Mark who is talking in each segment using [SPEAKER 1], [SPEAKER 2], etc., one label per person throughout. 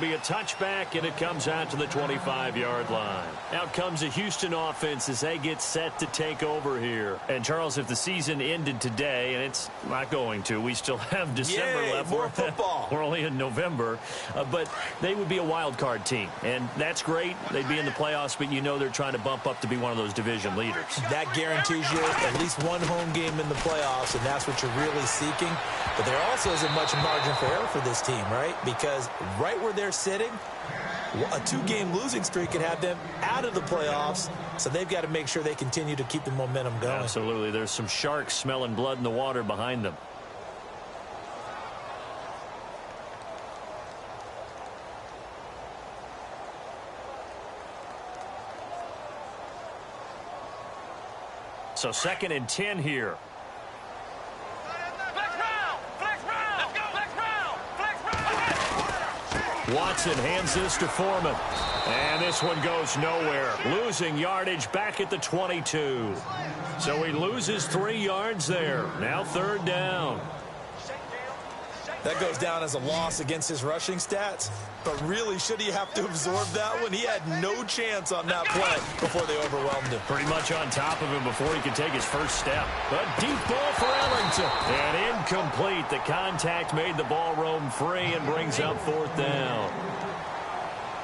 [SPEAKER 1] be a touchback, and it comes out to the 25-yard line. Out comes the Houston offense as they get set to take over here. And, Charles, if the season ended today, and it's not going to, we still have December left.
[SPEAKER 2] More football.
[SPEAKER 1] We're only in November. But they would be a wild card team, and that's great. They'd be in the playoffs, but you know they're trying to bump up to be one of those division leaders.
[SPEAKER 2] That guarantees you at least one home game in the playoffs, and that's what you're really seeking. But there also isn't much margin for error for this team, right? Because right where they're sitting, a two-game losing streak could have them out of the playoffs, so they've got to make sure they continue to keep the momentum going.
[SPEAKER 1] Absolutely. There's some sharks smelling blood in the water behind them. So 2nd and 10 here. Watson hands this to Foreman. And this one goes nowhere. Losing yardage back at the 22. So he loses 3 yards there. Now 3rd down.
[SPEAKER 2] That goes down as a loss against his rushing stats. But really, should he have to absorb that one? He had no chance on that play before they overwhelmed him.
[SPEAKER 1] Pretty much on top of him before he could take his first step. But deep ball for Ellington. And incomplete. The contact made the ball roam free and brings up 4th down.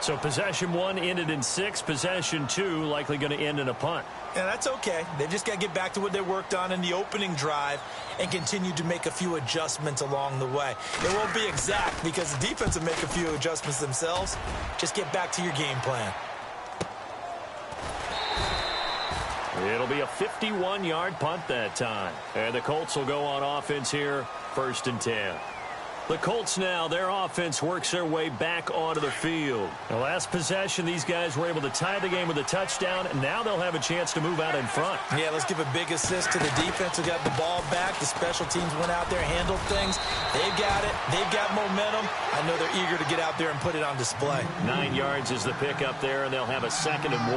[SPEAKER 1] So possession 1 ended in 6. Possession 2 likely going to end in a punt.
[SPEAKER 2] Yeah, that's okay. They've just got to get back to what they worked on in the opening drive and continue to make a few adjustments along the way. It won't be exact because the defense will make a few adjustments themselves. Just get back to your game plan.
[SPEAKER 1] It'll be a 51-yard punt that time. And the Colts will go on offense here, 1st and 10. The Colts now, their offense works their way back onto the field. The last possession, these guys were able to tie the game with a touchdown, and now they'll have a chance to move out in front.
[SPEAKER 2] Yeah, let's give a big assist to the defense who got the ball back. The special teams went out there, handled things. They've got it. They've got momentum. I know they're eager to get out there and put it on display.
[SPEAKER 1] 9 yards is the pickup there, and they'll have a 2nd and 1.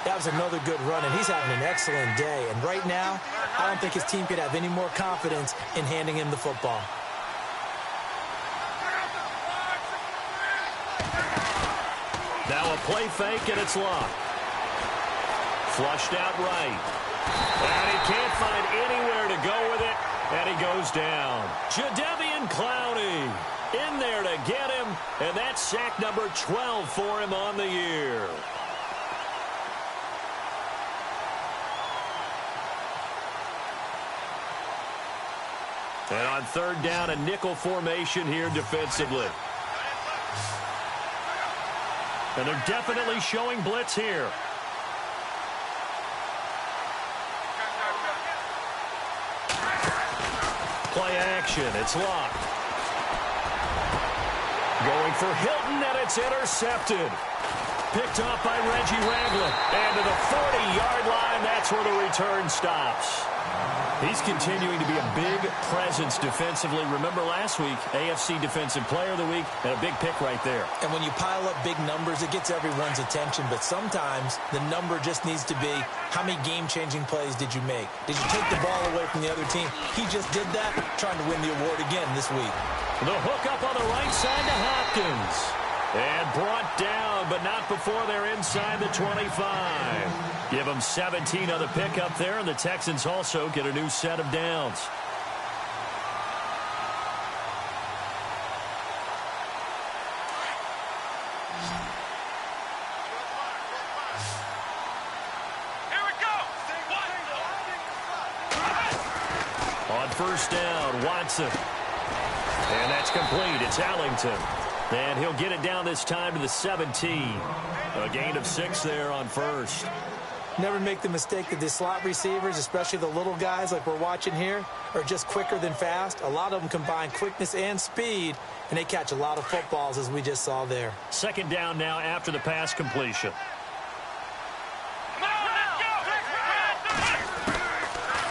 [SPEAKER 2] That was another good run, and he's having an excellent day. And right now, I don't think his team could have any more confidence in handing him the football.
[SPEAKER 1] Now a play fake, and it's locked. Flushed out right. And he can't find anywhere to go with it, and he goes down. Jadeveon Clowney in there to get him, and that's sack number 12 for him on the year. And on 3rd down, a nickel formation here defensively. And they're definitely showing blitz here. Play action. It's locked. Going for Hilton, and it's intercepted. Picked off by Reggie Ragland. And to the 40-yard line, that's where the return stops. He's continuing to be a big presence defensively. Remember last week, AFC Defensive Player of the Week, and a big pick right there.
[SPEAKER 2] And when you pile up big numbers, it gets everyone's attention. But sometimes the number just needs to be, how many game-changing plays did you make? Did you take the ball away from the other team? He just did that, trying to win the award again this week.
[SPEAKER 1] The hook up on the right side to Hopkins. And brought down, but not before they're inside the 25. Give them 17 on the pickup there, and the Texans also get a new set of downs.
[SPEAKER 3] Here we go.
[SPEAKER 1] On 1st down, Watson. And that's complete. It's Ellington. And he'll get it down this time to the 17. A gain of 6 there on 1st.
[SPEAKER 2] Never make the mistake that the slot receivers, especially the little guys like we're watching here, are just quicker than fast. A lot of them combine quickness and speed, and they catch a lot of footballs, as we just saw there.
[SPEAKER 1] 2nd down now after the pass completion.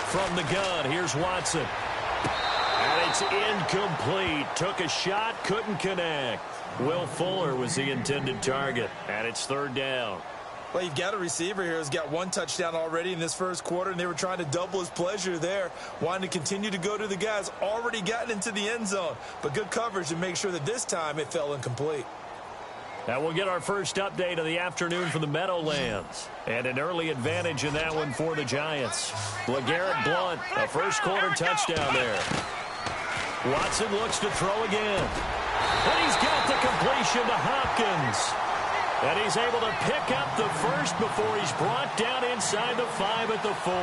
[SPEAKER 1] From the gun, here's Watson. And it's incomplete. Took a shot, couldn't connect. Will Fuller was the intended target, and it's 3rd down.
[SPEAKER 2] Well, you've got a receiver here who's got one touchdown already in this first quarter, and they were trying to double his pleasure there, wanting to continue to go to the guys already gotten into the end zone. But good coverage to make sure that this time it fell incomplete.
[SPEAKER 1] Now we'll get our first update of the afternoon from the Meadowlands. And an early advantage in that one for the Giants. LeGarrette Blount, a first quarter touchdown there. Watson looks to throw again. And he's got the completion to Hopkins. And he's able to pick up the first before he's brought down inside the 5 at the 4.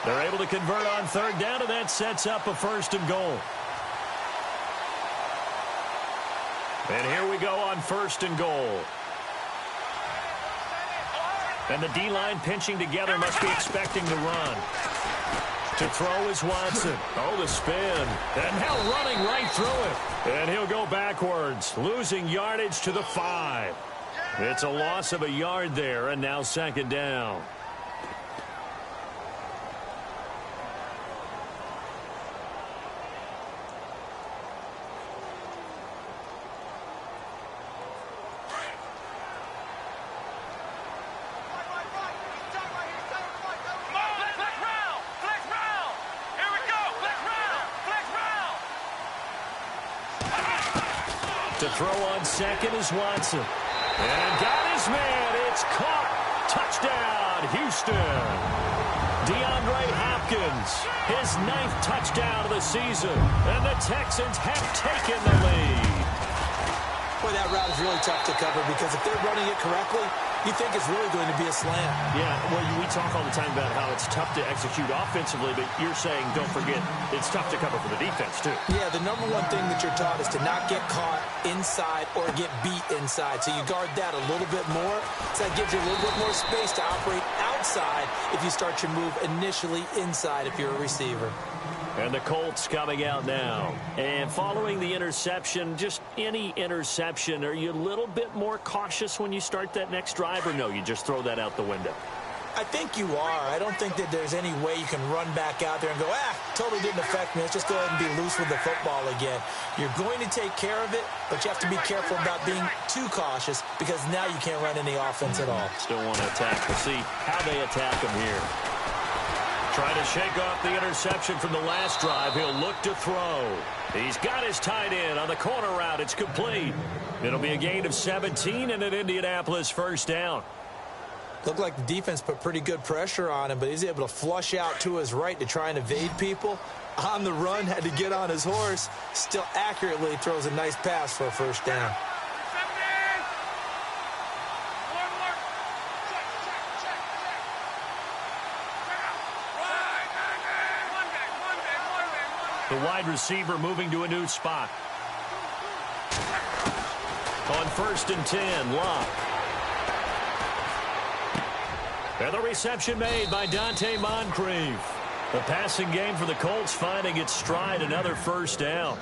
[SPEAKER 1] They're able to convert on third down, and that sets up a 1st and goal. And here we go on 1st and goal. And the D-line pinching together must be expecting to run. To throw is Watson. Oh, the spin. And now running right through it. And he'll go backwards, losing yardage to the 5. It's a loss of a yard there, and now 2nd down. To throw on 2nd is Watson. And got his man. It's caught. Touchdown, Houston. DeAndre Hopkins, his 9th touchdown of the season. And the Texans have taken the lead.
[SPEAKER 2] Boy, that route is really tough to cover because if they're running it correctly, you think it's really going to be a slant.
[SPEAKER 1] Yeah, well, we talk all the time about how it's tough to execute offensively, but you're saying, don't forget, it's tough to cover for the defense, too.
[SPEAKER 2] Yeah, the number one thing that you're taught is to not get caught inside or get beat inside. So you guard that a little bit more. So that gives you a little bit more space to operate outside if you start your move initially inside if you're a receiver.
[SPEAKER 1] And the Colts coming out now. And following the interception, just any interception, are you a little bit more cautious when you start that next drive, or no, you just throw that out the window?
[SPEAKER 2] I think you are. I don't think that there's any way you can run back out there and go, totally didn't affect me. Let's just go ahead and be loose with the football again. You're going to take care of it, but you have to be careful about being too cautious because now you can't run any offense at all.
[SPEAKER 1] Still want to attack. We'll see how they attack him here. Trying to shake off the interception from the last drive. He'll look to throw. He's got his tight end on the corner route. It's complete. It'll be a gain of 17 and an Indianapolis 1st down.
[SPEAKER 2] Looked like the defense put pretty good pressure on him, but he's able to flush out to his right to try and evade people. On the run, had to get on his horse. Still accurately throws a nice pass for a 1st down.
[SPEAKER 1] The wide receiver moving to a new spot. On 1st and 10, Locke. And the reception made by Dante Moncrief. The passing game for the Colts finding its stride, another 1st down.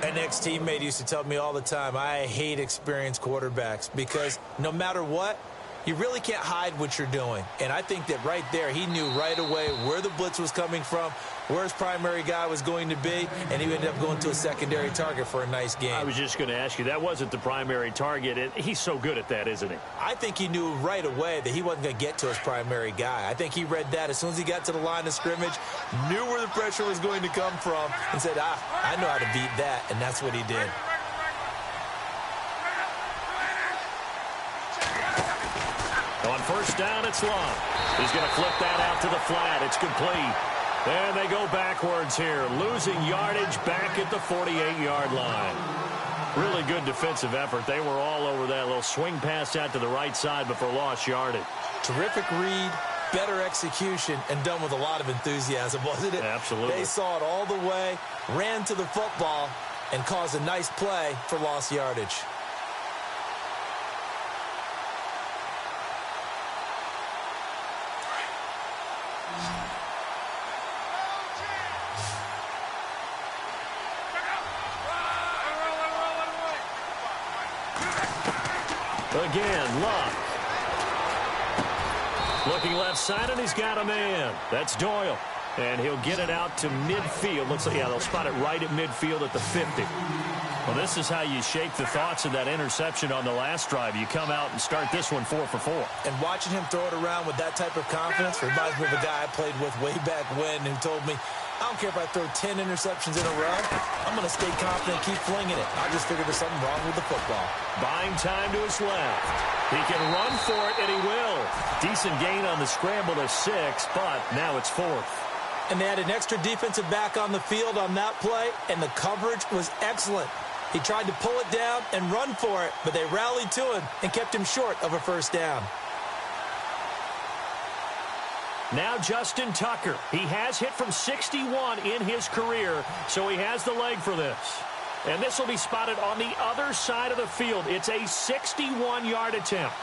[SPEAKER 2] An ex-teammate used to tell me all the time, I hate experienced quarterbacks because no matter what, you really can't hide what you're doing. And I think that right there, he knew right away where the blitz was coming from, where his primary guy was going to be, and he ended up going to a secondary target for a nice game.
[SPEAKER 1] I was just going to ask you, that wasn't the primary target, and he's so good at that, isn't he?
[SPEAKER 2] I think he knew right away that he wasn't going to get to his primary guy. I think he read that as soon as he got to the line of scrimmage, knew where the pressure was going to come from, and said, I know how to beat that, and that's what he did.
[SPEAKER 1] On 1st down, it's Locke. He's going to flip that out to the flat. It's complete. And they go backwards here, losing yardage back at the 48-yard line. Really good defensive effort. They were all over that little swing pass out to the right side before lost yardage.
[SPEAKER 2] Terrific read, better execution, and done with a lot of enthusiasm, wasn't it?
[SPEAKER 1] Absolutely.
[SPEAKER 2] They saw it all the way, ran to the football, and caused a nice play for lost yardage.
[SPEAKER 1] Again, Locke. Looking left side, and he's got a man. That's Doyle. And he'll get it out to midfield. Looks like, yeah, they'll spot it right at midfield at the 50. Well, this is how you shake the thoughts of that interception on the last drive. You come out and start this one 4 for 4.
[SPEAKER 2] And watching him throw it around with that type of confidence reminds me of a guy I played with way back when who told me, I don't care if I throw 10 interceptions in a row. I'm going to stay confident and keep flinging it. I just figured there's something wrong with the football.
[SPEAKER 1] Buying time to his left. He can run for it, and he will. Decent gain on the scramble to 6, but now it's 4th.
[SPEAKER 2] And they had an extra defensive back on the field on that play, and the coverage was excellent. He tried to pull it down and run for it, but they rallied to him and kept him short of a first down.
[SPEAKER 1] Now Justin Tucker. He has hit from 61 in his career, so he has the leg for this. And this will be spotted on the other side of the field. It's a 61-yard attempt.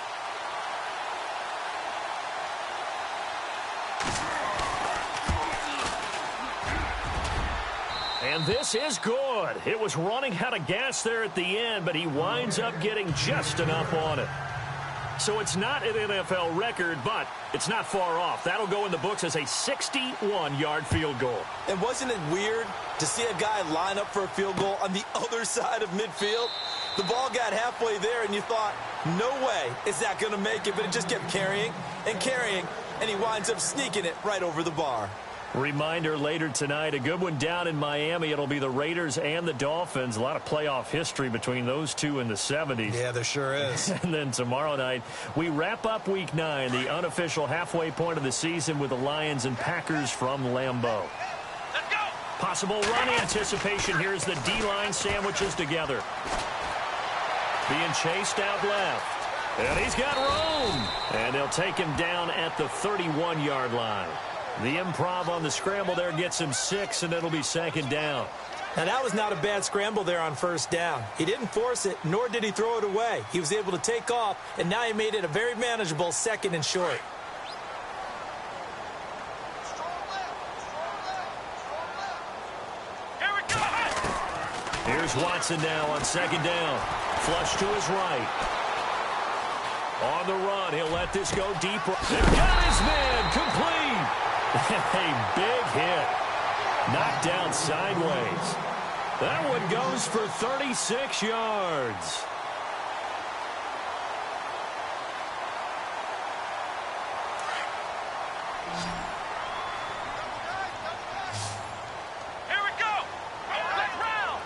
[SPEAKER 1] And this is good. It was running out of gas there at the end, but he winds up getting just enough on it. So it's not an NFL record, but it's not far off. That'll go in the books as a 61-yard field goal.
[SPEAKER 2] And wasn't it weird to see a guy line up for a field goal on the other side of midfield? The ball got halfway there, and you thought, no way is that going to make it, but it just kept carrying, and he winds up sneaking it right over the bar.
[SPEAKER 1] Reminder later tonight, a good one down in Miami. It'll be the Raiders and the Dolphins. A lot of playoff history between those two in the 70s.
[SPEAKER 2] Yeah, there sure is.
[SPEAKER 1] And then tomorrow night, we wrap up Week 9, the unofficial halfway point of the season with the Lions and Packers from Lambeau.
[SPEAKER 3] Let's go.
[SPEAKER 1] Possible run anticipation here as the D-line sandwiches together. Being chased out left. And he's got room. And they'll take him down at the 31-yard line. The improv on the scramble there gets him 6, and it'll be 2nd down.
[SPEAKER 2] Now, that was not a bad scramble there on 1st down. He didn't force it, nor did he throw it away. He was able to take off, and now he made it a very manageable 2nd and short.
[SPEAKER 3] Here we go.
[SPEAKER 1] Here's Watson now on 2nd down. Flush to his right. On the run, he'll let this go deep. They've got his man complete. A big hit. Knocked down sideways. That one goes for 36 yards.
[SPEAKER 3] Here we go. Flex round.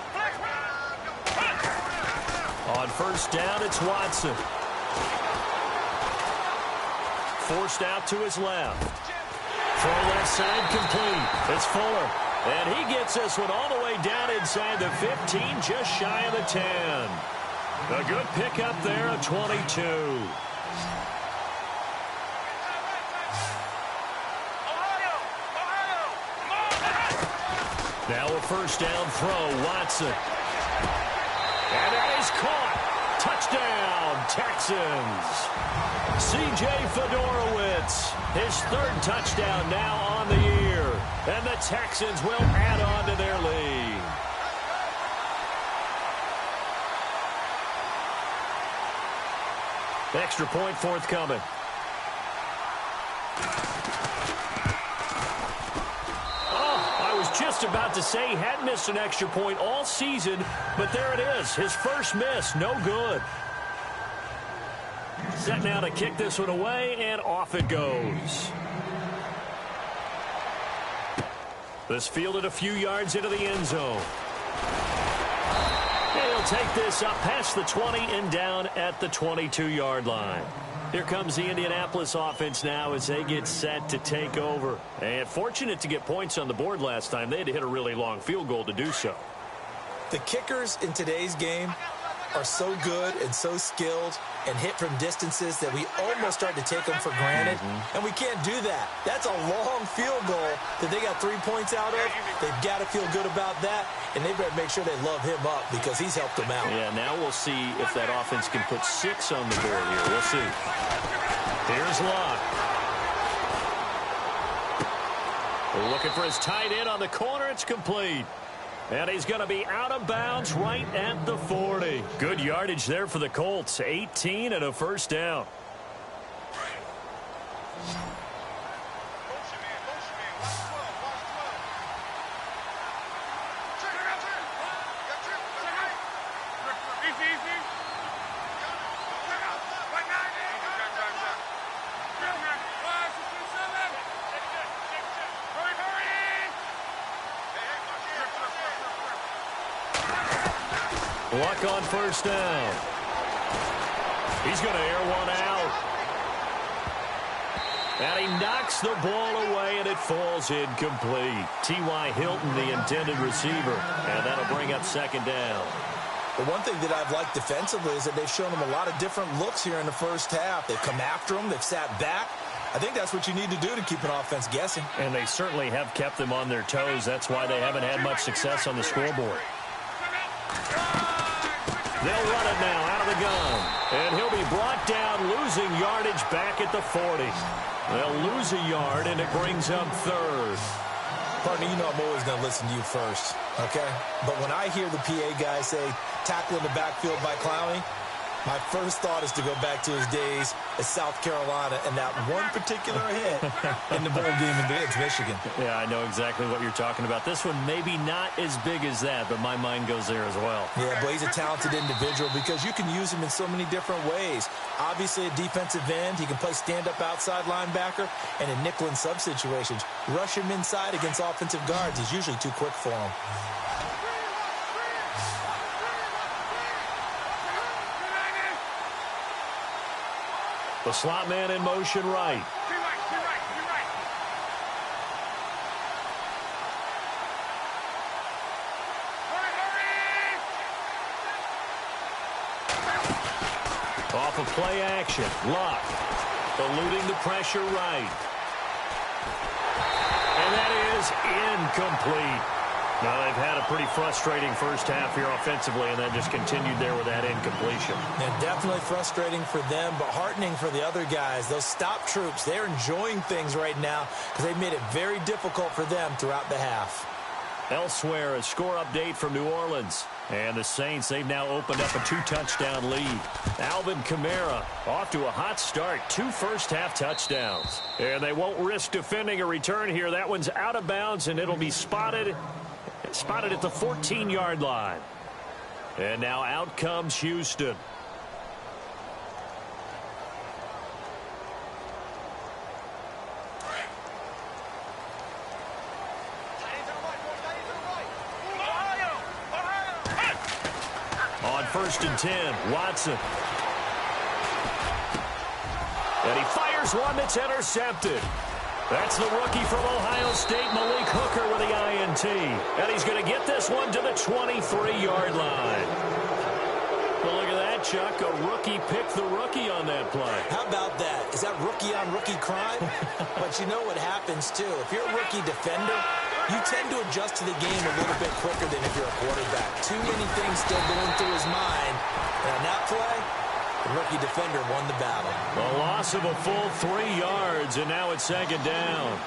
[SPEAKER 1] On 1st down, it's Watson. Forced out to his left. Throw left side complete. It's Fuller. And he gets this one all the way down inside the 15, just shy of the 10. A good pickup there, a 22. Now a 1st down throw, Watson. And that is caught. Touchdown, Texans. C.J. Fedorowicz, his 3rd touchdown now on the year. And the Texans will add on to their lead. Extra point forthcoming. Oh, I was just about to say he hadn't missed an extra point all season, but there it is. His first miss, no good. Set now to kick this one away, and off it goes. This fielded a few yards into the end zone. He'll take this up past the 20 and down at the 22-yard line. Here comes the Indianapolis offense now as they get set to take over. And fortunate to get points on the board last time. They had to hit a really long field goal to do so.
[SPEAKER 2] The kickers in today's game are so good and so skilled and hit from distances that we almost start to take them for granted. And we can't do that. That's a long field goal that they got 3 points out of. They've got to feel good about that, and they better make sure they love him up because he's helped them out.
[SPEAKER 1] Yeah, now we'll see if that offense can put 6 on the board here. We'll see. Here's Locke. Looking for his tight end on the corner. It's complete. And he's going to be out of bounds right at the 40. Good yardage there for the Colts. 18 and a 1st down. Luck on first down. He's going to air one out. And he knocks the ball away, and it falls incomplete. T.Y. Hilton, the intended receiver. And that'll bring up second down.
[SPEAKER 2] The one thing that I've liked defensively is that they've shown them a lot of different looks here in the first half. They've come after them. They've sat back. I think that's what you need to do to keep an offense guessing.
[SPEAKER 1] And they certainly have kept them on their toes. That's why they haven't had much success on the scoreboard. They'll run it now out of the gun. And he'll be brought down, losing yardage back at the 40. They'll lose a yard, and it brings up third.
[SPEAKER 2] Partner, you know I'm always going to listen to you first, okay? But when I hear the PA guy say, tackle in the backfield by Clowney, my first thought is to go back to his days at South Carolina and that one particular hit in the bowl game against Michigan.
[SPEAKER 1] Yeah, I know exactly what you're talking about. This one maybe not as big as that, but my mind goes there as well.
[SPEAKER 2] Yeah, but he's a talented individual because you can use him in so many different ways. Obviously, a defensive end, he can play stand-up outside linebacker, and in nickel and sub situations, rush him inside against offensive guards. He's usually too quick for him.
[SPEAKER 1] The slot man in motion right. Off of play action. Luck. Eluding the pressure right. And that is incomplete. Now, they've had a pretty frustrating first half here offensively, and then just continued there with that incompletion.
[SPEAKER 2] Yeah, definitely frustrating for them, but heartening for the other guys. Those stop troops, they're enjoying things right now because they've made it very difficult for them throughout the half.
[SPEAKER 1] Elsewhere, a score update from New Orleans. And the Saints, they've now opened up a 2-touchdown lead. Alvin Kamara off to a hot start. 2 first-half touchdowns. And they won't risk defending a return here. That one's out of bounds, and it'll be spotted at the 14-yard line. And now out comes Houston. On 1st and 10, Watson. And he fires one that's intercepted. That's the rookie from Ohio State, Malik Hooker, with the INT. And he's going to get this one to the 23-yard line. Well, look at that, Chuck. A rookie picked the rookie on that play.
[SPEAKER 2] How about that? Is that rookie-on-rookie crime? But you know what happens, too. If you're a rookie defender, you tend to adjust to the game a little bit quicker than if you're a quarterback. Too many things still going through his mind. And on that play, the rookie defender won the battle.
[SPEAKER 1] A loss of a full 3 yards, and now it's second down.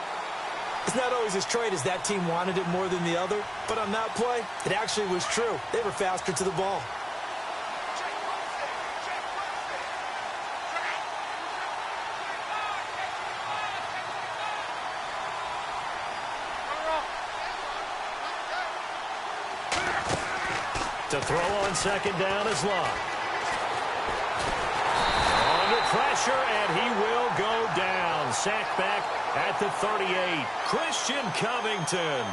[SPEAKER 2] It's not always as straight as that team wanted it more than the other, but on that play, it actually was true. They were faster to the ball.
[SPEAKER 1] To throw on second down is Luck. Under pressure, and he will go down. Sacked back at the 38. Christian Covington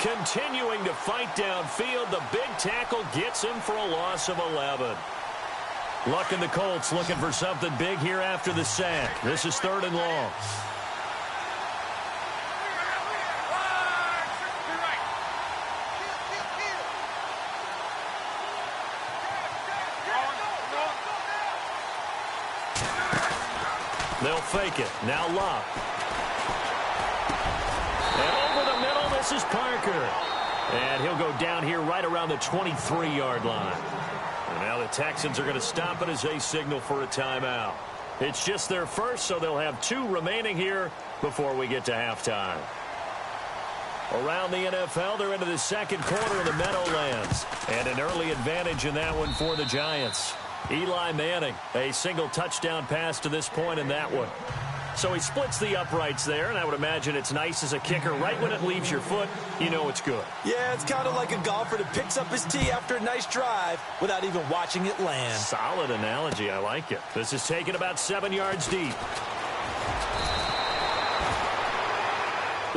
[SPEAKER 1] continuing to fight downfield. The big tackle gets him for a loss of 11. Luck and the Colts looking for something big here after the sack. This is 3rd and long. They'll fake it. Now Luck. And over the middle, this is Parker. And he'll go down here right around the 23-yard line. And now the Texans are going to stop it as they signal for a timeout. It's just their first, so they'll have 2 remaining here before we get to halftime. Around the NFL, they're into the second quarter of the Meadowlands. And an early advantage in that one for the Giants. Eli Manning, a single touchdown pass to this point in that one. So he splits the uprights there, and I would imagine it's nice as a kicker. Right when it leaves your foot, you know it's good.
[SPEAKER 2] Yeah, it's kind of like a golfer that picks up his tee after a nice drive without even watching it land.
[SPEAKER 1] Solid analogy. I like it. This is taken about 7 yards deep.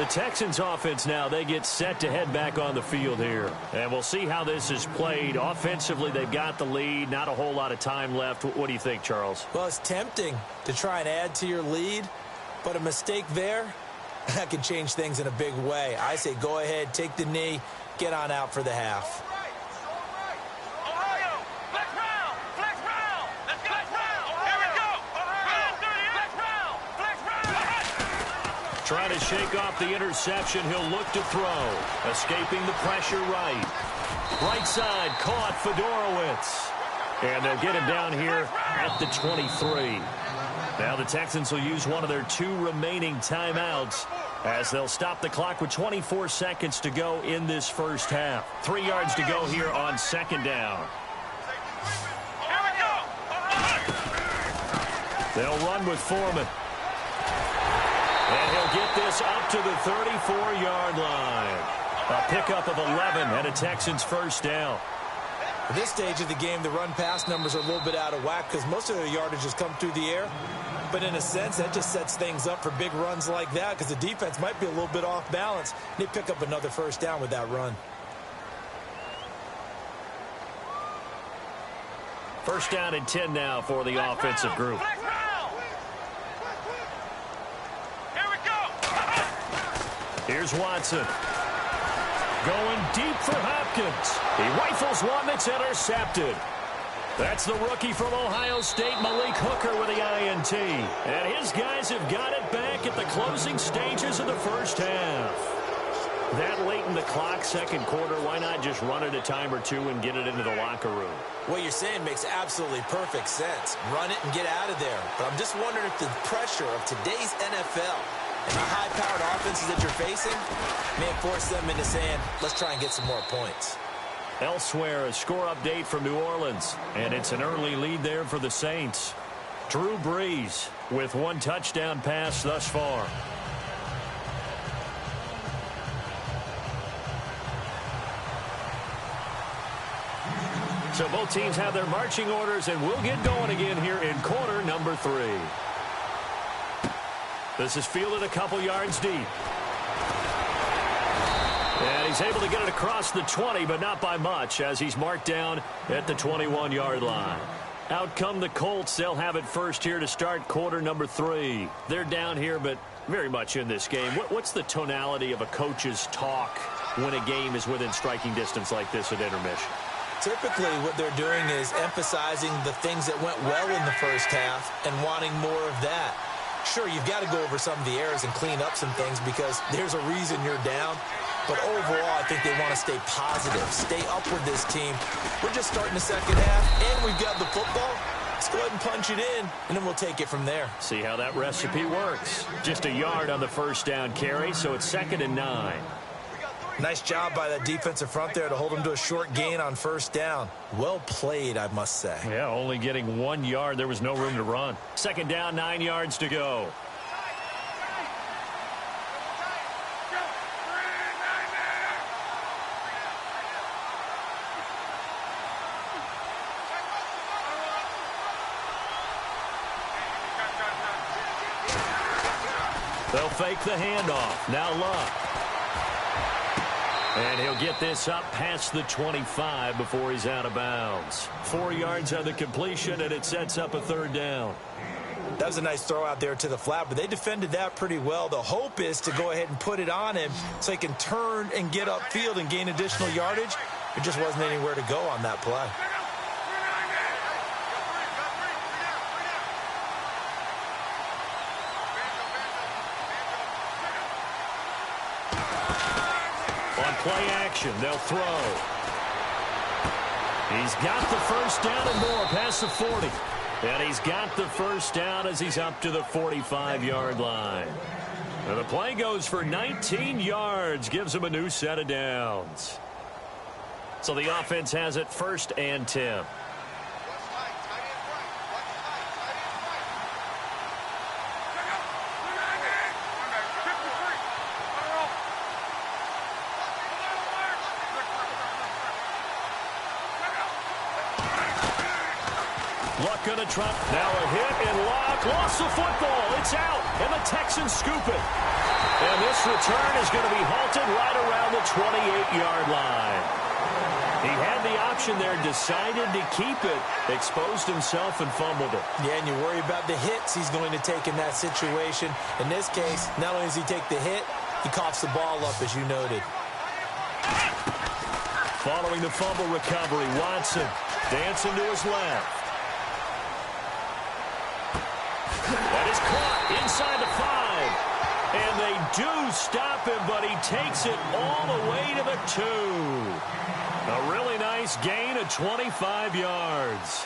[SPEAKER 1] The Texans offense now, they get set to head back on the field here. And we'll see how this is played. Offensively, they've got the lead. Not a whole lot of time left. What do you think, Charles?
[SPEAKER 2] Well, it's tempting to try and add to your lead, but a mistake there, that can change things in a big way. I say go ahead, take the knee, get on out for the half.
[SPEAKER 1] Trying to shake off the interception. He'll look to throw. Escaping the pressure right. Right side caught Fedorowicz. And they'll get him down here at the 23. Now the Texans will use one of their 2 remaining timeouts as they'll stop the clock with 24 seconds to go in this first half. 3 yards to go here on second down. They'll run with Foreman. And he'll get this up to the 34-yard line. A pickup of 11 and a Texans first down.
[SPEAKER 2] At this stage of the game, the run-pass numbers are a little bit out of whack because most of their yardage has come through the air. But in a sense, that just sets things up for big runs like that because the defense might be a little bit off balance. They pick up another first down with that run.
[SPEAKER 1] First down and 10 now for the offensive group. Here's Watson. Going deep for Hopkins. He rifles one that's intercepted. That's the rookie from Ohio State, Malik Hooker, with the INT. And his guys have got it back at the closing stages of the first half. That late in the clock, second quarter, why not just run it a time or two and get it into the locker room?
[SPEAKER 2] What you're saying makes absolutely perfect sense. Run it and get out of there. But I'm just wondering if the pressure of today's NFL and the high-powered offenses that you're facing may force them into saying, let's try and get some more points.
[SPEAKER 1] Elsewhere, a score update from New Orleans, and it's an early lead there for the Saints. Drew Brees with 1 touchdown pass thus far. So both teams have their marching orders, and we'll get going again here in quarter number 3. This is fielded a couple yards deep. And he's able to get it across the 20, but not by much, as he's marked down at the 21-yard line. Out come the Colts. They'll have it first here to start quarter number 3. They're down here, but very much in this game. What's the tonality of a coach's talk when a game is within striking distance like this at intermission?
[SPEAKER 2] Typically, what they're doing is emphasizing the things that went well in the first half and wanting more of that. Sure, you've got to go over some of the errors and clean up some things because there's a reason you're down. But overall, I think they want to stay positive, stay up with this team. We're just starting the second half, and we've got the football. Let's go ahead and punch it in, and then we'll take it from there.
[SPEAKER 1] See how that recipe works. Just a yard on the first down carry, so it's 2nd and 9.
[SPEAKER 2] Nice job by that defensive front there to hold them to a short gain on first down. Well played, I must say.
[SPEAKER 1] Yeah, only getting 1 yard. There was no room to run. 2nd down, 9 yards to go. They'll fake the handoff. Now Luck. And he'll get this up past the 25 before he's out of bounds. 4 yards on the completion, and it sets up a 3rd down.
[SPEAKER 2] That was a nice throw out there to the flat, but they defended that pretty well. The hope is to go ahead and put it on him so he can turn and get upfield and gain additional yardage. There just wasn't anywhere to go on that play.
[SPEAKER 1] Play action. They'll throw. He's got the first down and more past the 40. And he's got the first down as he's up to the 45-yard line. And the play goes for 19 yards. Gives him a new set of downs. So the offense has it 1st and 10. Luck going to try. Now a hit and Luck lost the football. It's out, and the Texans scoop it. And this return is going to be halted right around the 28-yard line. He had the option there, decided to keep it, exposed himself and fumbled it.
[SPEAKER 2] Yeah, and you worry about the hits he's going to take in that situation. In this case, not only does he take the hit, he coughs the ball up, as you noted.
[SPEAKER 1] Following the fumble recovery, Watson dancing to his left. That is caught inside the 5. And they do stop him, but he takes it all the way to the 2. A really nice gain of 25 yards.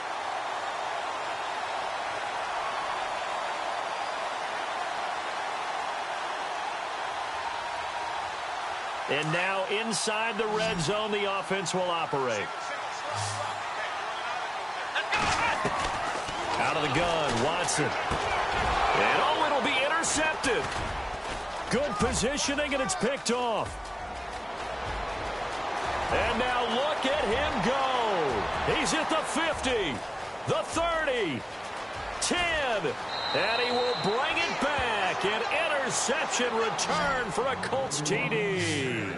[SPEAKER 1] And now inside the red zone, the offense will operate. Out of the gun, Watson. And oh, it'll be intercepted. Good positioning, and it's picked off. And now look at him go. He's at the 50, the 30, 10, and he will bring it back. An interception return for a Colts TD.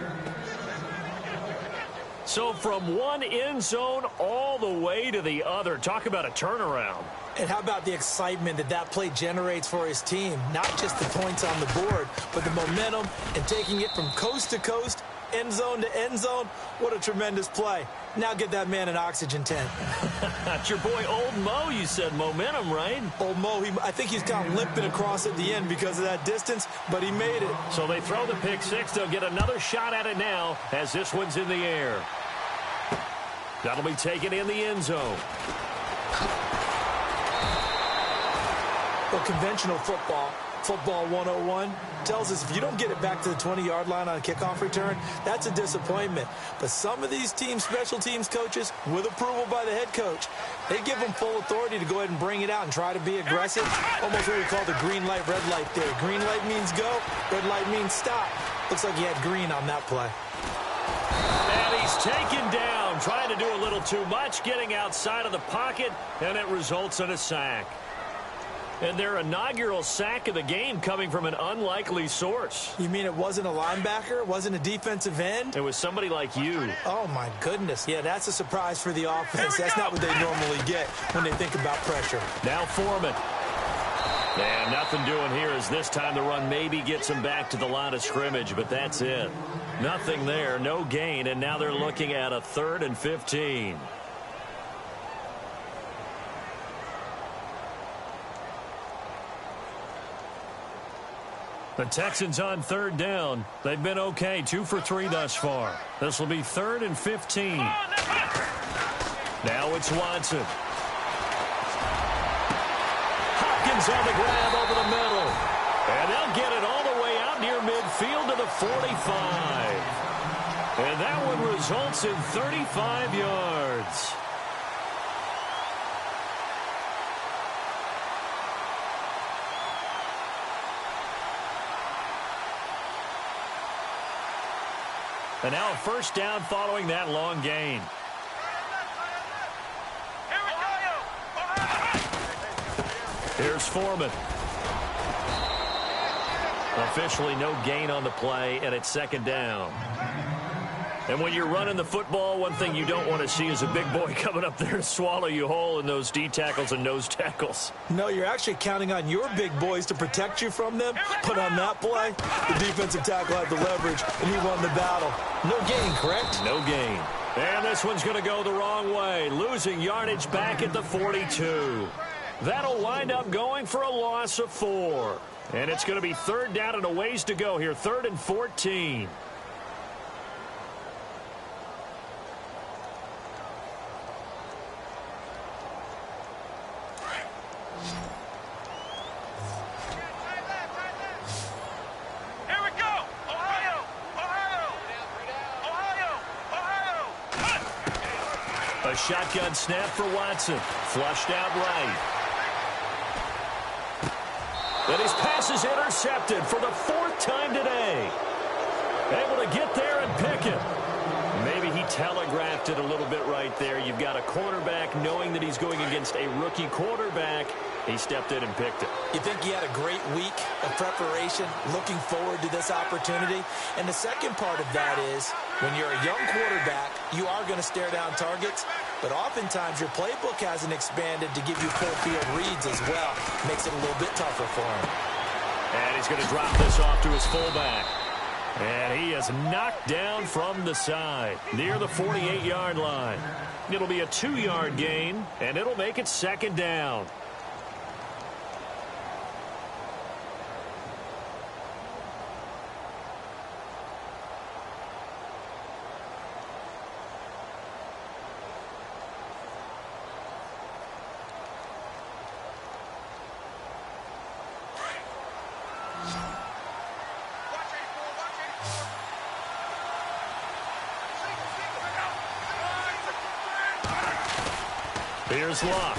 [SPEAKER 1] So from one end zone all the way to the other. Talk about a turnaround.
[SPEAKER 2] And how about the excitement that that play generates for his team? Not just the points on the board, but the momentum and taking it from coast to coast, end zone to end zone. What a tremendous play. Now get that man an oxygen tent.
[SPEAKER 1] That's your boy Old Mo. You said momentum, right?
[SPEAKER 2] Old Mo, I think he's kind of limping across at the end because of that distance, but he made it.
[SPEAKER 1] So they throw the pick six. They'll get another shot at it now as this one's in the air. That'll be taken in the end zone.
[SPEAKER 2] Well, conventional football 101, tells us if you don't get it back to the 20-yard line on a kickoff return, that's a disappointment. But some of these teams, special teams coaches, with approval by the head coach, they give them full authority to go ahead and bring it out and try to be aggressive. Almost what we call the green light, red light theory. Green light means go, red light means stop. Looks like he had green on that play.
[SPEAKER 1] And he's taken down, trying to do a little too much, getting outside of the pocket, and it results in a sack. And their inaugural sack of the game coming from an unlikely source.
[SPEAKER 2] You mean it wasn't a linebacker? It wasn't a defensive end?
[SPEAKER 1] It was somebody like you.
[SPEAKER 2] Oh, my goodness. Yeah, that's a surprise for the offense. That's not what they normally get when they think about pressure.
[SPEAKER 1] Now Foreman. And nothing doing here as this time the run maybe gets him back to the line of scrimmage, but that's it. Nothing there, no gain, and now they're looking at a 3rd and 15. The Texans on 3rd down. They've been okay, 2 for 3 thus far. This will be 3rd and 15. Now it's Watson. Hopkins on the grab over the middle. And they'll get it all the way out near midfield to the 45. And that one results in 35 yards. And now a 1st down following that long gain. Here's Foreman. Officially no gain on the play, and it's 2nd down. And when you're running the football, one thing you don't want to see is a big boy coming up there and swallow you whole in those D tackles and nose tackles.
[SPEAKER 2] No, you're actually counting on your big boys to protect you from them. But on that play, the defensive tackle had the leverage, and he won the battle. No gain, correct?
[SPEAKER 1] No gain. And this one's going to go the wrong way, losing yardage back at the 42. That'll wind up going for a loss of 4. And it's going to be 3rd down and a ways to go here, 3rd and 14. A shotgun snap for Watson. Flushed out right. And his pass is intercepted for the 4th time today. Able to get there and pick it. Maybe he telegraphed it a little bit right there. You've got a cornerback knowing that he's going against a rookie quarterback. He stepped in and picked it.
[SPEAKER 2] You think he had a great week of preparation, looking forward to this opportunity? And the second part of that is, when you're a young quarterback, you are going to stare down targets, but oftentimes your playbook hasn't expanded to give you full field reads as well. Makes it a little bit tougher for him.
[SPEAKER 1] And he's going to drop this off to his fullback. And he is knocked down from the side, near the 48-yard line. It'll be a 2-yard gain, and it'll make it second down. Here's Luck.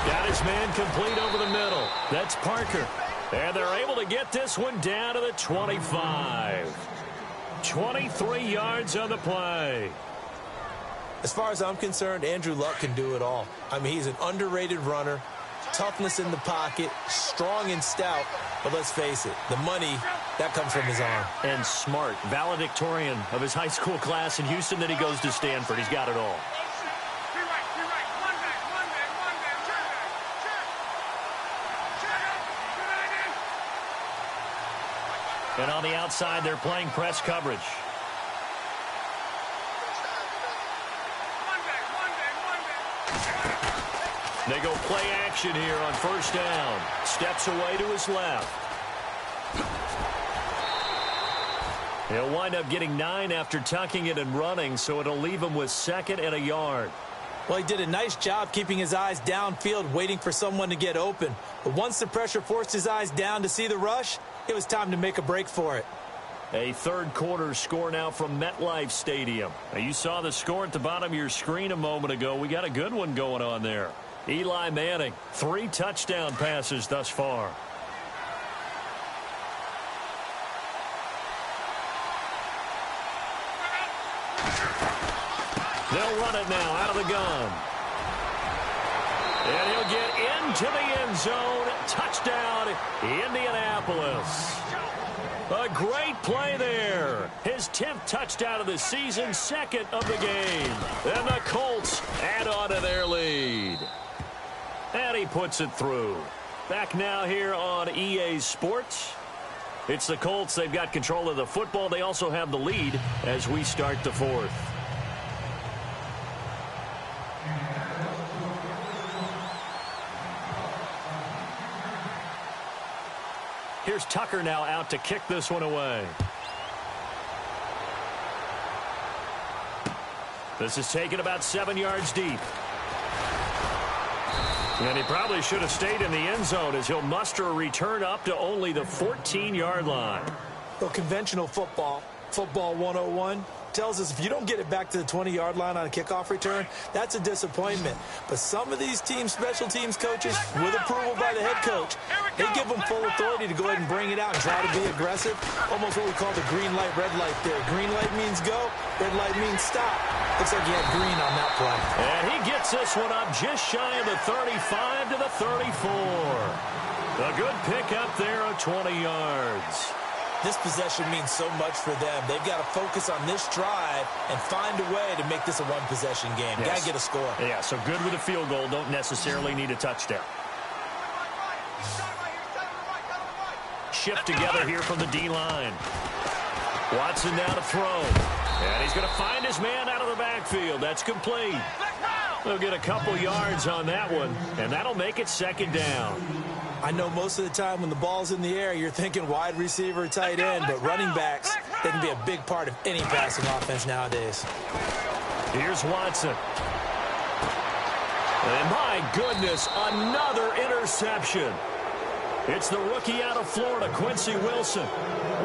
[SPEAKER 1] Got his man complete over the middle. That's Parker. And they're able to get this one down to the 25. 23 yards on the play.
[SPEAKER 2] As far as I'm concerned, Andrew Luck can do it all. I mean, he's an underrated runner, toughness in the pocket, strong and stout. But let's face it, the money, that comes from his arm.
[SPEAKER 1] And smart, valedictorian of his high school class in Houston. Then he goes to Stanford. He's got it all. And on the outside, they're playing press coverage. They go play action here on first down. Steps away to his left. He'll wind up getting 9 after tucking it and running, so it'll leave him with 2nd and a yard.
[SPEAKER 2] Well, he did a nice job keeping his eyes downfield, waiting for someone to get open. But once the pressure forced his eyes down to see the rush, it was time to make a break for it.
[SPEAKER 1] A third quarter score now from MetLife Stadium. Now, you saw the score at the bottom of your screen a moment ago. We got a good one going on there. Eli Manning, 3 touchdown passes thus far. They'll run it now out of the gun. And he'll get into the end zone. Touchdown, Indianapolis. A great play there. His 10th touchdown of the season, 2nd of the game. And the Colts add on to their lead. And he puts it through. Back now here on EA Sports. It's the Colts. They've got control of the football. They also have the lead as we start the 4th. Here's Tucker now out to kick this one away. This is taken about 7 yards deep. And he probably should have stayed in the end zone as he'll muster a return up to only the 14-yard line.
[SPEAKER 2] Well, conventional football 101, tells us if you don't get it back to the 20-yard line on a kickoff return, that's a disappointment. But some of these teams, special teams coaches, with approval by the head coach, they give them full authority to go ahead and bring it out and try to be aggressive. Almost what we call the green light, red light theory. Green light means go, red light means stop. Looks like he had green on that play.
[SPEAKER 1] And he gets this one up just shy of the 35 to the 34. A good pickup there of 20 yards.
[SPEAKER 2] This possession means so much for them. They've got to focus on this drive and find a way to make this a one-possession game.
[SPEAKER 1] Yes.
[SPEAKER 2] Got to get a score.
[SPEAKER 1] Yeah, so good with a field goal. Don't necessarily need a touchdown. Shift together here from the D-line. Watson now to throw. And he's going to find his man out of the backfield. That's complete. They'll get a couple yards on that one, and that'll make it 2nd down.
[SPEAKER 2] I know most of the time when the ball's in the air, you're thinking wide receiver, tight end, but running backs, they can be a big part of any passing offense nowadays.
[SPEAKER 1] Here's Watson. And my goodness, another interception. It's the rookie out of Florida, Quincy Wilson.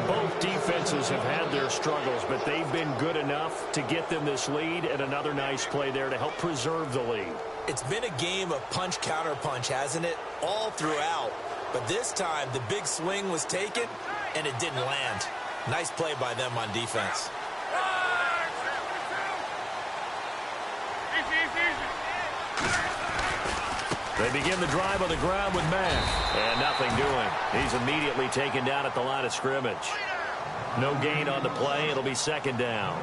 [SPEAKER 1] Both defenses have had their struggles, but they've been good enough to get them this lead, and another nice play there to help preserve the lead.
[SPEAKER 2] It's been a game of punch-counter-punch, hasn't it? All throughout. But this time, the big swing was taken, and it didn't land. Nice play by them on defense.
[SPEAKER 1] They begin the drive on the ground with Mack. And nothing doing. He's immediately taken down at the line of scrimmage. No gain on the play. It'll be second down.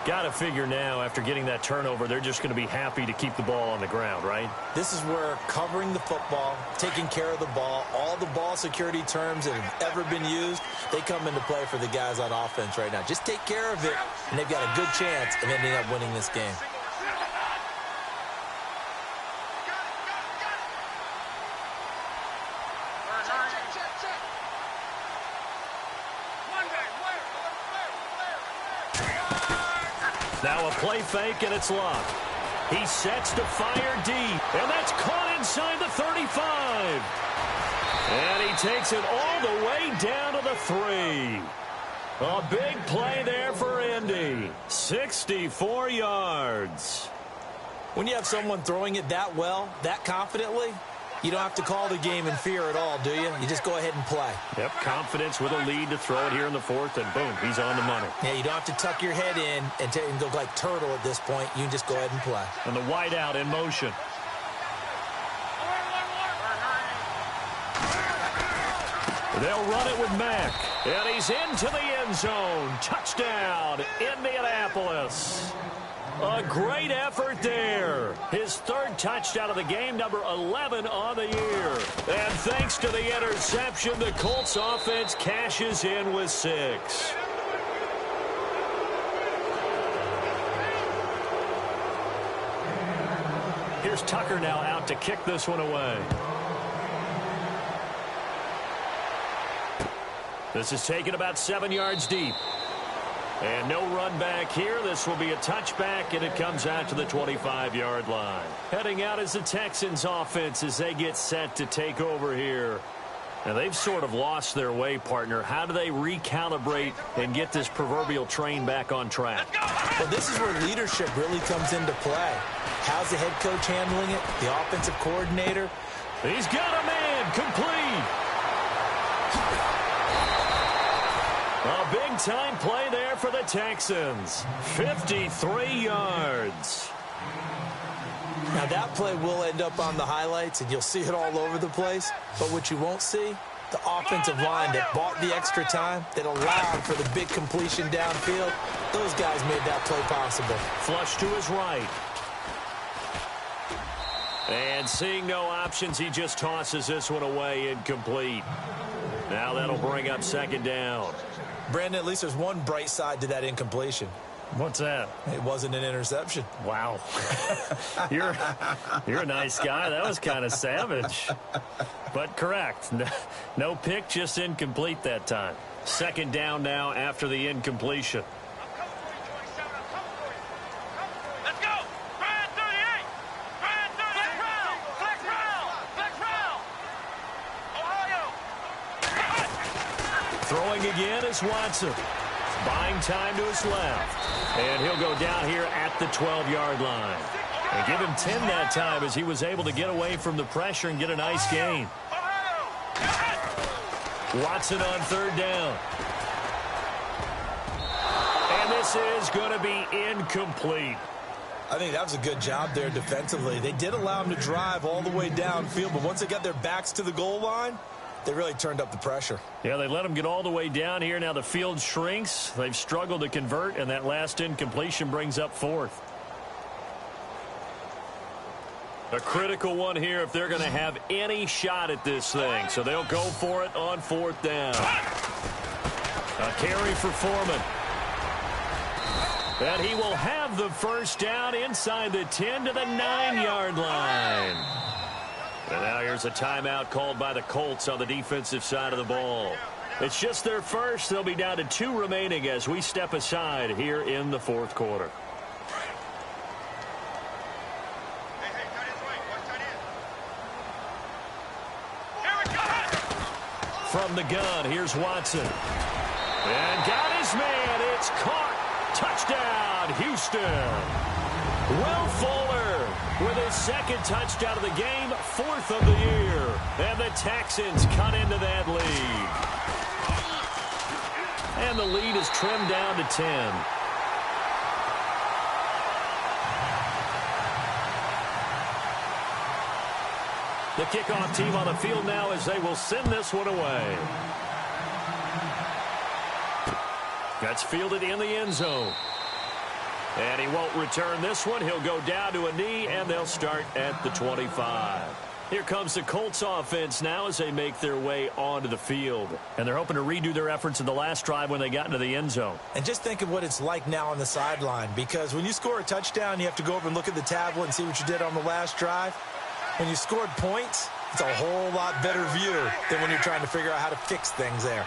[SPEAKER 1] Got to figure now, after getting that turnover, they're just going to be happy to keep the ball on the ground, right?
[SPEAKER 2] This is where covering the football, taking care of the ball, all the ball security terms that have ever been used, they come into play for the guys on offense right now. Just take care of it, and they've got a good chance of ending up winning this game.
[SPEAKER 1] Now a play fake, and it's locked. He sets to fire deep, and that's caught inside the 35. And he takes it all the way down to the 3. A big play there for Indy. 64 yards.
[SPEAKER 2] When you have someone throwing it that well, that confidently, you don't have to call the game in fear at all, do you? You just go ahead and play.
[SPEAKER 1] Yep, confidence with a lead to throw it here in the 4th, and boom, he's on the money.
[SPEAKER 2] Yeah, you don't have to tuck your head in and go like turtle at this point. You can just go ahead and play.
[SPEAKER 1] And the wide out in motion. They'll run it with Mack. And he's into the end zone. Touchdown, Indianapolis. A great effort there. His 3rd touchdown of the game, number 11 on the year. And thanks to the interception, the Colts offense cashes in with 6. Here's Tucker now out to kick this one away. This is taken about 7 yards deep. And no run back here. This will be a touchback, and it comes out to the 25-yard line. Heading out is the Texans offense as they get set to take over here. Now, they've sort of lost their way, partner. How do they recalibrate and get this proverbial train back on track?
[SPEAKER 2] Well, this is where leadership really comes into play. How's the head coach handling it? The offensive coordinator?
[SPEAKER 1] He's got a man complete. A big-time play there for the Texans. 53 yards.
[SPEAKER 2] Now, that play will end up on the highlights, and you'll see it all over the place. But what you won't see, the offensive line that bought the extra time, that allowed for the big completion downfield, those guys made that play possible.
[SPEAKER 1] Flush to his right. And seeing no options, he just tosses this one away, incomplete. Now that'll bring up second down.
[SPEAKER 2] Brandon, at least there's one bright side to that incompletion.
[SPEAKER 1] What's that?
[SPEAKER 2] It wasn't an interception.
[SPEAKER 1] Wow. You're a nice guy. That was kind of savage. But correct. No pick, just incomplete that time. Second down now after the incompletion.
[SPEAKER 3] Let's go! Brand 38! Brand 38! Flex round! Flex round! Ohio!
[SPEAKER 1] Throwing again is Watson. Buying time to his left. And he'll go down here at the 12-yard line. And give him 10 that time as he was able to get away from the pressure and get a nice gain. Watson on third down. And this is going to be incomplete.
[SPEAKER 2] I think that was a good job there defensively. They did allow him to drive all the way downfield, but once they got their backs to the goal line, they really turned up the pressure.
[SPEAKER 1] Yeah, they let him get all the way down here. Now the field shrinks. They've struggled to convert, and that last incompletion brings up fourth. A critical one here if they're going to have any shot at this thing. So they'll go for it on fourth down. A carry for Foreman. And he will have the first down inside the 10 to the 9-yard line. And now here's a timeout called by the Colts on the defensive side of the ball. It's just their first. They'll be down to 2 remaining as we step aside here in the fourth quarter. From the gun, here's Watson. And got his man. It's caught. Touchdown, Houston. Will Fuller with his second touchdown of the game, 4th of the year. And the Texans cut into that lead. And the lead is trimmed down to 10. The kickoff team on the field now as they will send this one away. That's fielded in the end zone. And he won't return this one. He'll go down to a knee, and they'll start at the 25. Here comes the Colts offense now as they make their way onto the field. And they're hoping to redo their efforts in the last drive when they got into the end zone.
[SPEAKER 2] And just think of what it's like now on the sideline, because when you score a touchdown, you have to go over and look at the tablet and see what you did on the last drive. When you scored points, it's a whole lot better view than when you're trying to figure out how to fix things there.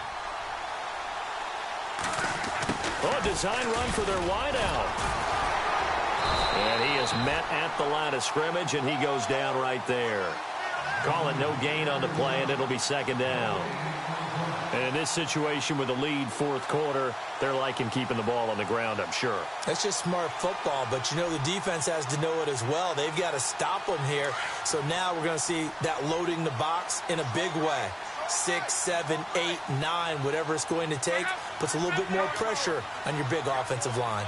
[SPEAKER 1] Oh, design run for their wideout. And he is met at the line of scrimmage, and he goes down right there. Call it no gain on the play, and it'll be second down. And in this situation with the lead fourth quarter, they're liking keeping the ball on the ground, I'm sure.
[SPEAKER 2] That's just smart football, but you know the defense has to know it as well. They've got to stop them here. So now we're going to see that loading the box in a big way. 6, 7, 8, 9, whatever it's going to take, puts a little bit more pressure on your big offensive line.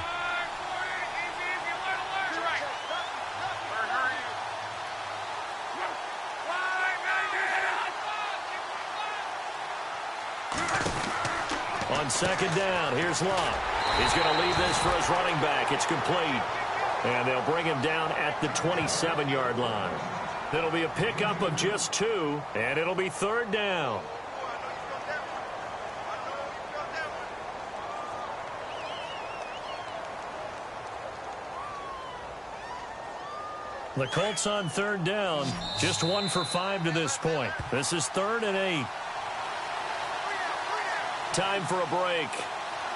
[SPEAKER 1] On second down, here's Love. He's going to leave this for his running back. It's complete. And they'll bring him down at the 27-yard line. It'll be a pickup of just 2, and it'll be third down. The Colts on third down, just 1 for 5 to this point. This is 3rd and 8. Time for a break.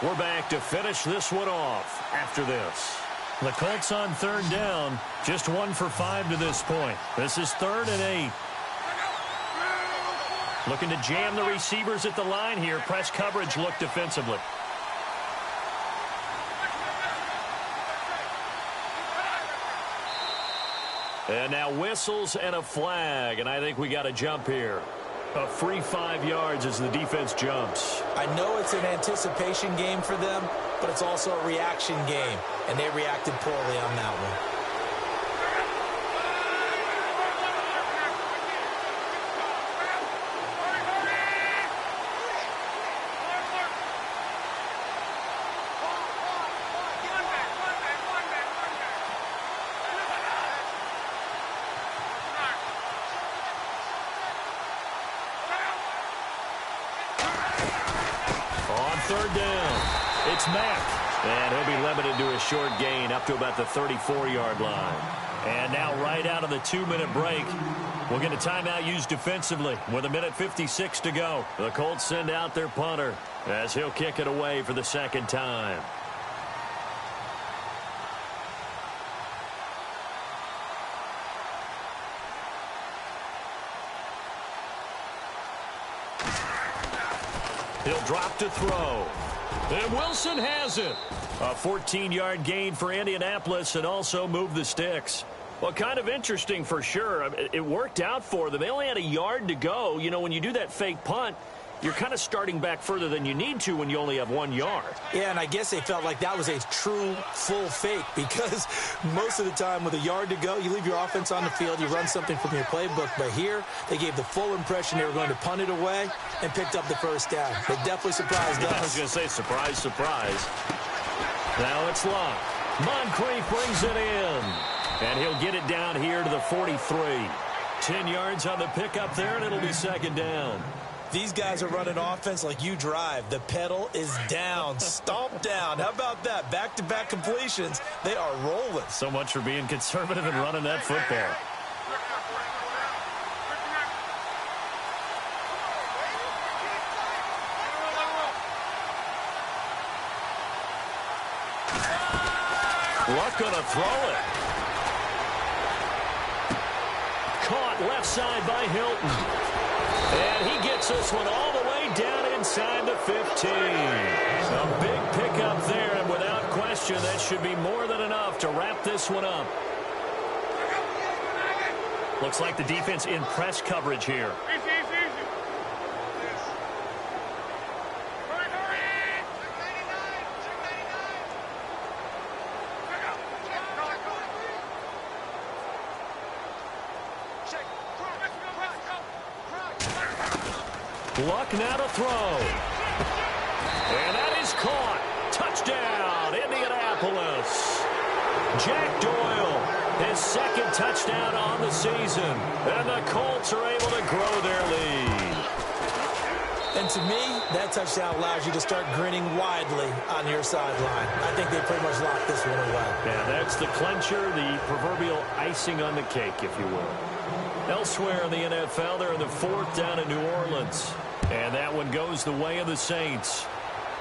[SPEAKER 1] We're back to finish this one off after this. The Colts on third down, just 1 for 5 to this point. This is 3rd and 8. Looking to jam the receivers at the line here. Press coverage look defensively. And now whistles and a flag, and I think we got a jump here. A free 5 yards as the defense jumps.
[SPEAKER 2] I know it's an anticipation game for them, but it's also a reaction game, and they reacted poorly on that one.
[SPEAKER 1] Third down. It's Mack. And he'll be limited to a short gain up to about the 34-yard line. And now right out of the 2-minute break, we'll get a timeout used defensively with 1:56 to go. The Colts send out their punter as he'll kick it away for the second time. He'll drop to throw. And Wilson has it. A 14-yard gain for Indianapolis and also moved the sticks. Well, kind of interesting for sure. It worked out for them. They only had a yard to go. You know, when you do that fake punt, you're kind of starting back further than you need to when you only have 1 yard.
[SPEAKER 2] Yeah, and I guess they felt like that was a true full fake because most of the time with a yard to go, you leave your offense on the field, you run something from your playbook. But here, they gave the full impression they were going to punt it away and picked up the first down. They definitely surprised us.
[SPEAKER 1] I was going to say surprise, surprise. Now it's Love. Moncrief brings it in. And he'll get it down here to the 43. 10 yards on the pickup there, and it'll be second down.
[SPEAKER 2] These guys are running offense like you drive. The pedal is down, stomp down. How about that? Back-to-back completions. They are rolling.
[SPEAKER 1] So much for being conservative and running that football. Luck gonna throw it. Caught left side by Hilton. And he gets this one all the way down inside the 15. A big pickup there, and without question, that should be more than enough to wrap this one up. Looks like the defense in press coverage here. Luck now to throw. And that is caught. Touchdown, Indianapolis. Jack Doyle, his second touchdown on the season. And the Colts are able to grow their lead.
[SPEAKER 2] And to me, that touchdown allows you to start grinning widely on your sideline. I think they pretty much locked this one away.
[SPEAKER 1] Yeah, that's the clincher, the proverbial icing on the cake, if you will. Elsewhere in the NFL, they're in the fourth down in New Orleans. And that one goes the way of the Saints.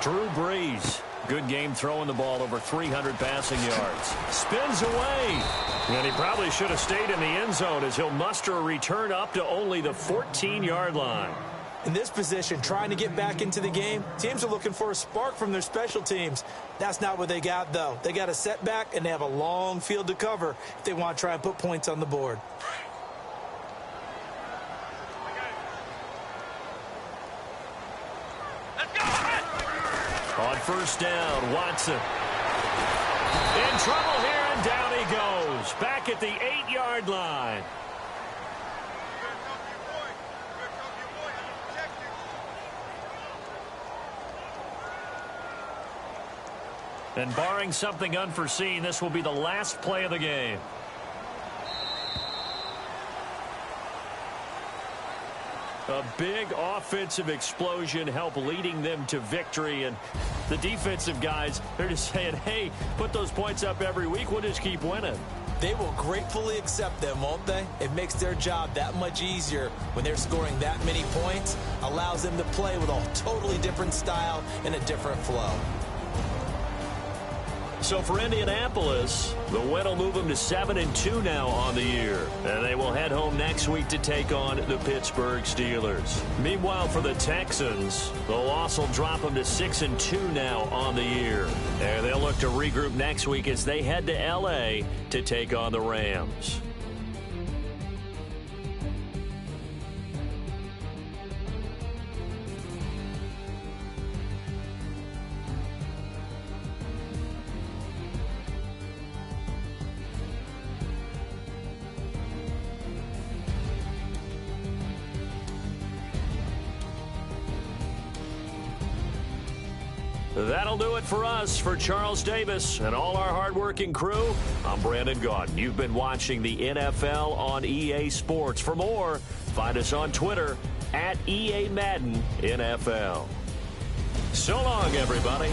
[SPEAKER 1] Drew Brees, good game throwing the ball, over 300 passing yards. Spins away. And he probably should have stayed in the end zone as he'll muster a return up to only the 14-yard line.
[SPEAKER 2] In this position, trying to get back into the game, teams are looking for a spark from their special teams. That's not what they got, though. They got a setback, and they have a long field to cover if they want to try and put points on the board.
[SPEAKER 1] On first down, Watson. In trouble here, and down he goes. Back at the 8-yard line. And barring something unforeseen, this will be the last play of the game. A big offensive explosion helped leading them to victory. And the defensive guys, they're just saying, hey, put those points up every week. We'll just keep winning.
[SPEAKER 2] They will gratefully accept them, won't they? It makes their job that much easier when they're scoring that many points. Allows them to play with a totally different style and a different flow.
[SPEAKER 1] So for Indianapolis, the win will move them to 7-2 now on the year. And they will head home next week to take on the Pittsburgh Steelers. Meanwhile, for the Texans, the loss will drop them to 6-2 now on the year. And they'll look to regroup next week as they head to L.A. to take on the Rams. That'll do it for us. For Charles Davis and all our hardworking crew, I'm Brandon Gaudin. You've been watching the NFL on EA Sports. For more, find us on Twitter @EA Madden NFL. So long, everybody.